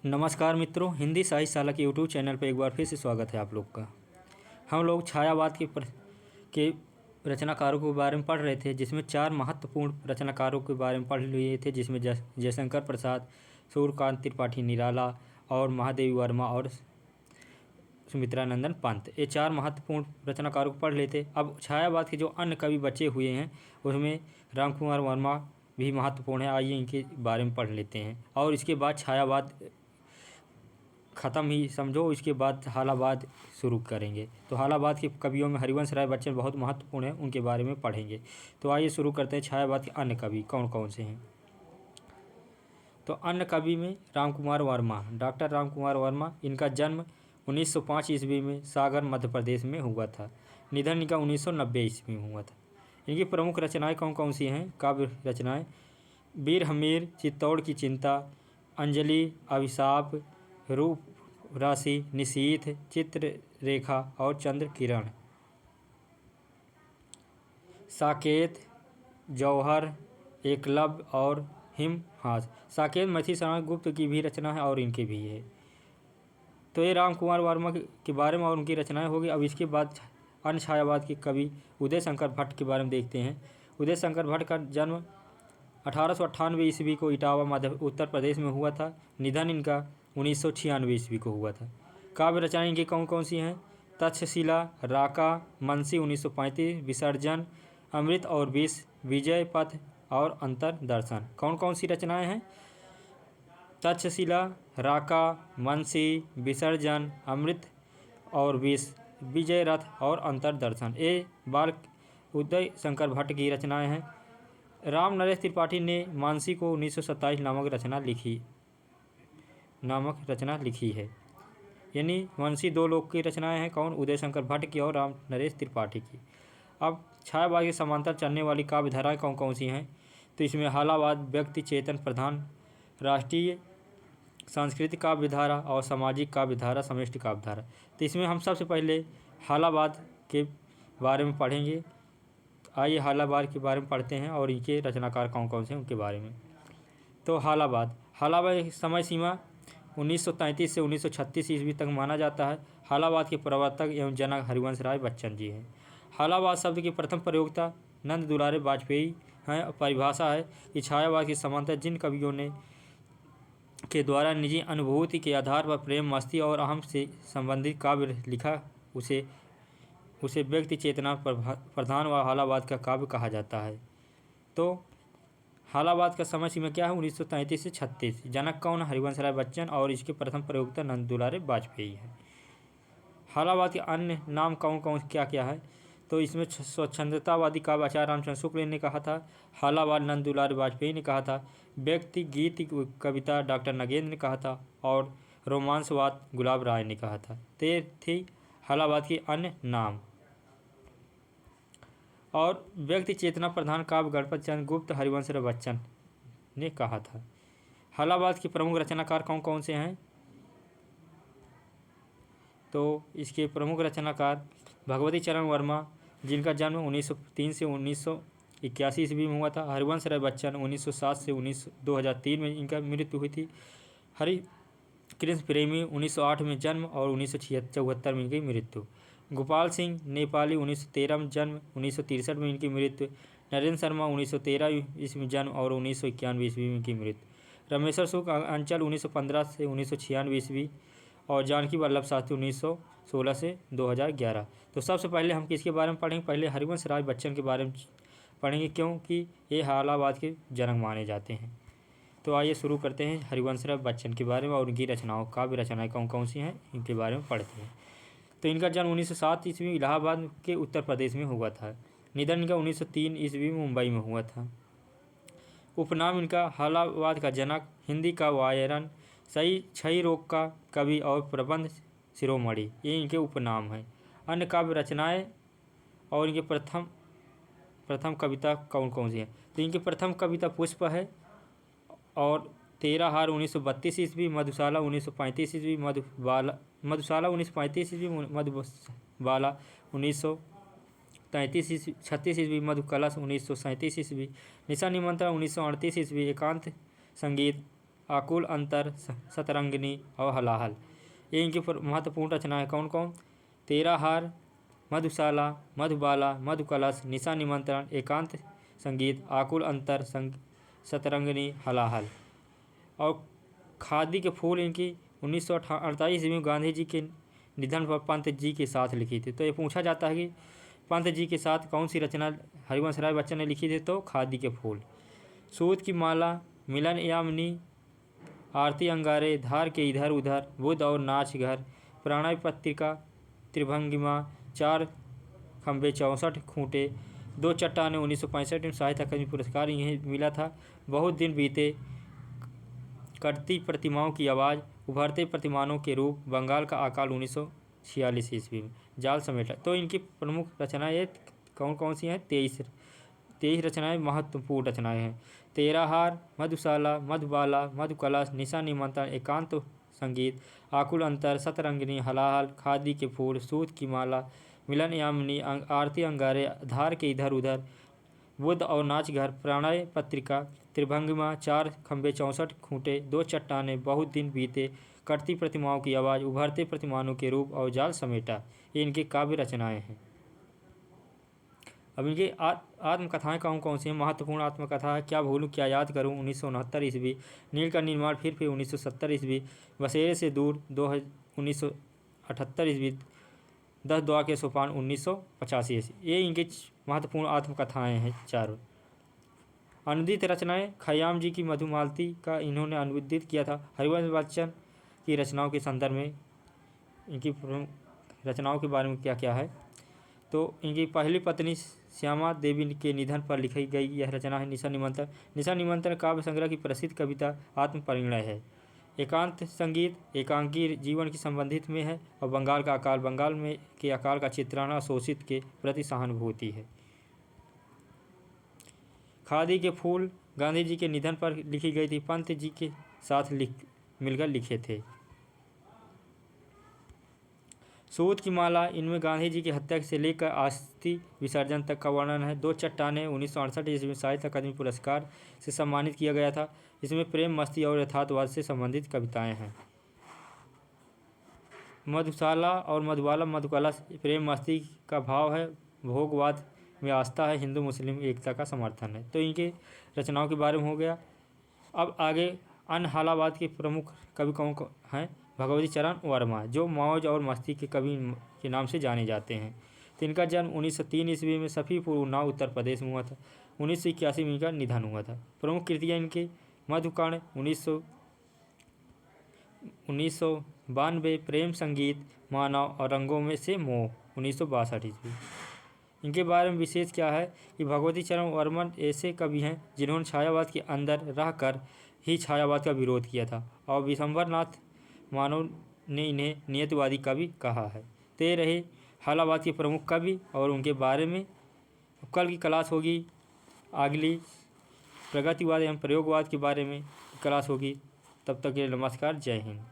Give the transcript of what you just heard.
नमस्कार मित्रों, हिंदी साहित्यशाला के यूट्यूब चैनल पर एक बार फिर से स्वागत है आप लोग का। हम लोग छायावाद के रचनाकारों के बारे में पढ़ रहे थे, जिसमें 4 महत्वपूर्ण रचनाकारों के बारे में पढ़ लिए थे, जिसमें जयशंकर प्रसाद, सूर्यकांत त्रिपाठी निराला और महादेवी वर्मा और सुमित्रानंदन पंत। ये 4 महत्वपूर्ण रचनाकारों को पढ़ लेते। अब छायावाद के जो अन्य कवि बचे हुए हैं उसमें रामकुमार वर्मा भी महत्वपूर्ण है। आइए इनके बारे में पढ़ लेते हैं और इसके बाद छायावाद ख़त्म ही समझो, इसके बाद हालाबाद शुरू करेंगे। तो हालाबाद के कवियों में हरिवंश राय बच्चन बहुत महत्वपूर्ण है, उनके बारे में पढ़ेंगे। तो आइए शुरू करते हैं। छायावाद के अन्य कवि कौन कौन से हैं? तो अन्य कवि में रामकुमार वर्मा, डॉक्टर रामकुमार वर्मा। इनका जन्म 1905 ईस्वी में सागर मध्य प्रदेश में हुआ था। निधन इनका 1990 ईस्वी में हुआ था। इनकी प्रमुख रचनाएँ कौन कौन सी हैं? काव्य रचनाएँ: वीर हमीर, चित्तौड़ की चिंता, अंजलि, अभिशाप, रूप राशि, निशीथ, चित्ररेखा और चंद्र किरण, साकेत, जौहर, एकलव्य और हिमहास। साकेत मैथिली शरण गुप्त की भी रचना है और इनकी भी है। तो ये रामकुमार वर्मा के बारे में और उनकी रचनाएं होगी। अब इसके बाद अन्य छायावाद के कवि उदय शंकर भट्ट के बारे में देखते हैं। उदय शंकर भट्ट का जन्म 1898 ईस्वी को इटावा मध्य उत्तर प्रदेश में हुआ था। निधन इनका 1996 ईस्वी को हुआ था। काव्य रचनाएं इनकी कौन कौन सी हैं? तक्षशिला, राका, मनसी 1935, विसर्जन, अमृत और विष, विजय पथ और अंतरदर्शन। कौन कौन सी रचनाएं हैं? तक्षशिला, राका, मनसी, विसर्जन, अमृत और विष, विजय रथ और अंतरदर्शन। ये बाल उदय शंकर भट्ट की रचनाएं हैं। राम नरेश त्रिपाठी ने मानसी को 1927 नामक रचना लिखी है। यानी मानसी 2 लोग की रचनाएं हैं। कौन? उदय शंकर भट्ट की और राम नरेश त्रिपाठी की। अब छायावाद के समांतर चलने वाली काव्य धाराएँ कौन कौन सी हैं? तो इसमें हालावाद व्यक्ति चेतन प्रधान, राष्ट्रीय सांस्कृतिक काव्य धारा और सामाजिक काव्य धारा, समष्टि काव्य धारा। तो इसमें हम सबसे पहले हालावाद के बारे में पढ़ेंगे। आइए हालावाद के बारे में पढ़ते हैं और इनके रचनाकार कौन कौन से हैं उनके बारे में। तो हालावाद की समय सीमा 1933 से 1936 ईस्वी तक माना जाता है। हालावाद के प्रवर्तक एवं जनक हरिवंश राय बच्चन जी हैं। हालावाद शब्द की प्रथम प्रयोक्ता नंद दुलारे वाजपेयी हैं। परिभाषा है कि छायावाद के समांतर जिन कवियों ने के द्वारा निजी अनुभूति के आधार पर प्रेम, मस्ती और अहम से संबंधित काव्य लिखा उसे व्यक्ति चेतना प्रधान व हालावाद का काव्य कहा जाता है। तो हालावाद का समय सीमा क्या है? 1933 से 36। जनक कौन? हरिवंश राय बच्चन और इसके प्रथम प्रयोक्ता नंद दुलारे वाजपेयी है। हालावाद के अन्य नाम कौन कौन क्या क्या है? तो इसमें स्वच्छंदतावादी काव्य आचार्य रामचंद्र शुक्ल ने कहा था। हालावाद नंद दुलारे वाजपेयी ने कहा था। व्यक्ति गीत कविता डॉक्टर नगेंद्र ने कहा था और रोमांसवाद गुलाब राय ने कहा था। ते थी हालावाद के अन्य नाम। और व्यक्ति चेतना प्रधान काव्य गणपत चंद्र गुप्त हरिवंश राय बच्चन ने कहा था। हालावाद के प्रमुख रचनाकार कौन कौन से हैं? तो इसके प्रमुख रचनाकार भगवती चरण वर्मा, जिनका जन्म 1903 से 1981 ईस्वी में हुआ था। हरिवंश राय बच्चन 1907 से 2003 में इनका मृत्यु हुई थी। हरि कृष्ण प्रेमी 1908 में जन्म और 1974 में इनकी मृत्यु। गोपाल सिंह नेपाली 1913 में जन्म, 1963 में इनकी मृत्यु। नरेंद्र शर्मा 1913 ईस्वी में जन्म और 1991 ईस्वी में इनकी मृत्यु। रमेश्वर शुक्ल अंचल 1915 से 1996 ईस्वी और जानकी वल्लभ शास्त्री 1916 से 2011। तो सबसे पहले हम किसके बारे में पढ़ेंगे? पहले हरिवंश राय बच्चन के बारे में पढ़ेंगे, क्योंकि ये हालावाद के जनक माने जाते हैं। तो आइए शुरू करते हैं हरिवंश राय बच्चन के बारे में और उनकी रचनाओं, काव्य रचनाएँ कौन कौन सी हैं इनके बारे में पढ़ते हैं। तो इनका जन्म 1907 ईस्वी में इलाहाबाद के उत्तर प्रदेश में हुआ था। निधन इनका 1903 ईस्वी में मुंबई में हुआ था। उपनाम इनका हालावाद का जनक, हिंदी का वायरन, सही क्षय रोग का कवि और प्रबंध शिरोमणि, ये इनके उपनाम हैं। अन्य काव्य रचनाएँ और इनके प्रथम कविता कौन कौन सी हैं? तो इनकी प्रथम कविता पुष्प है और 13 हार 1932 ईस्वी, मधुशाला 1935 ईस्वी, मधुशाला 1935 ईस्वी, मधुबाला 1936 ईस्वी, मधुकलश 1937 ईस्वी, निशा निमंत्रण 1938 ईस्वी, एकांत संगीत आकुल अंतर, शतरंगिनी और हलाहल। ये इनकी महत्वपूर्ण रचनाएं कौन कौन? तेरा हार, मधुशाला, मधुबाला, मधुकलश, निशा निमंत्रण, एकांत संगीत, आकुल अंतर, शतरंगिनी, हलाहल। और खादी के फूल इनकी 1948 ईस्वी में गांधी जी के निधन पर पंत जी के साथ लिखी थी। तो ये पूछा जाता है कि पंत जी के साथ कौन सी रचना हरिवंश राय बच्चन ने लिखी थी? तो खादी के फूल। सूत की माला, मिलन यामिनी, आरती अंगारे, धार के इधर उधर, बुद्ध और नाच घर, प्रणय पत्रिका, त्रिभंगिमा, चार खंबे 64 खूंटे, दो चट्टाने 1965 में साहित्य अकादमी पुरस्कार इन्हें मिला था। बहुत दिन बीते, कटती प्रतिमाओं की आवाज़, उभरते प्रतिमानों के रूप, बंगाल का अकाल 1946 ईस्वी में, जाल समेटा। तो इनकी प्रमुख रचनाएं ये कौन कौन सी हैं? 23 रचनाएं महत्वपूर्ण रचनाएं हैं। तेरा हार, मधुशाला, मधुबाला, मधुकलश, निशा निमंत्रण, एकांत संगीत, आकुल अंतर, शतरंगिनी, हलाहल, खादी के फूल, सूत की माला, मिलन यामिनी, आरती अंगारे, धार के इधर उधर, बुद्ध और नाच घर, प्रणय पत्रिका, त्रिभंगिमा, चार खंबे 64 खूंटे, दो चट्टाने, बहुत दिन बीते, कटती प्रतिमाओं की आवाज़, उभरते प्रतिमानों के रूप और जाल समेटा। ये इनकी काव्य रचनाएं हैं। अब इनकी आत्मकथाएं कौन कौन सी हैं? महत्वपूर्ण आत्मकथा है क्या भूलूं क्या याद करूं 1969 ईस्वी, नील का निर्माण फिर 1970 ईस्वी, बसेरे से दूर 1978 ईस्वी, 10 दुआ के सोपान 1985 ईस्वी। ये इनकी महत्वपूर्ण आत्मकथाएं हैं चारों। अनुदित रचनाएं, खयाम जी की मधुमालती का इन्होंने अनुदित किया था। हरिवंश बच्चन की रचनाओं के संदर्भ में इनकी प्रमुख रचनाओं के बारे में क्या क्या है? तो इनकी पहली पत्नी श्यामा देवी के निधन पर लिखी गई यह रचना है निशा निमंत्रण। निशा निमंत्रण काव्य संग्रह की प्रसिद्ध कविता आत्मपरिणय है। एकांत संगीत एकांकी जीवन की संबंधित में है। और बंगाल का अकाल, बंगाल में के अकाल का चित्रण, शोषित के प्रति सहानुभूति है। खादी के फूल गांधी जी के निधन पर लिखी गई थी, पंत जी के साथ मिलकर लिखे थे। सूत की माला, इनमें गांधी जी की हत्या से लेकर अस्थि विसर्जन तक का वर्णन है। दो चट्टाने 1968 ईस्वी में साहित्य अकादमी पुरस्कार से सम्मानित किया गया था। इसमें प्रेम, मस्ती और यथार्थवाद से संबंधित कविताएं हैं। मधुशाला और मधुबाला, मधुकलश प्रेम मस्ती का भाव है, भोगवाद में आस्था है, हिंदू मुस्लिम एकता का समर्थन है। तो इनके रचनाओं के बारे में हो गया। अब आगे अन्य हालावाद के प्रमुख कवि कौन हैं? भगवती चरण वर्मा, जो मौज और मस्ती के कवि के नाम से जाने जाते हैं। तो इनका जन्म 1903 ईस्वी में सफ़ीपुर, उन्नाव, उत्तर प्रदेश में हुआ था। 1981 में इनका निधन हुआ था। प्रमुख कृतियाँ इनके मधुकर्ण 1992, प्रेम संगीत, मानव और रंगों में से मोह 1962 ईस्वी। इनके बारे में विशेष क्या है कि भगवती चरण वर्मा ऐसे कवि हैं जिन्होंने छायावाद के अंदर रहकर ही छायावाद का विरोध किया था। और विशंबरनाथ मानव ने इन्हें नियतिवादी कवि कहा है। तो ये रहे हालावाद के प्रमुख कवि और उनके बारे में। कल की क्लास होगी अगली प्रगतिवाद एवं प्रयोगवाद के बारे में क्लास होगी। तब तक के लिए नमस्कार, जय हिंद।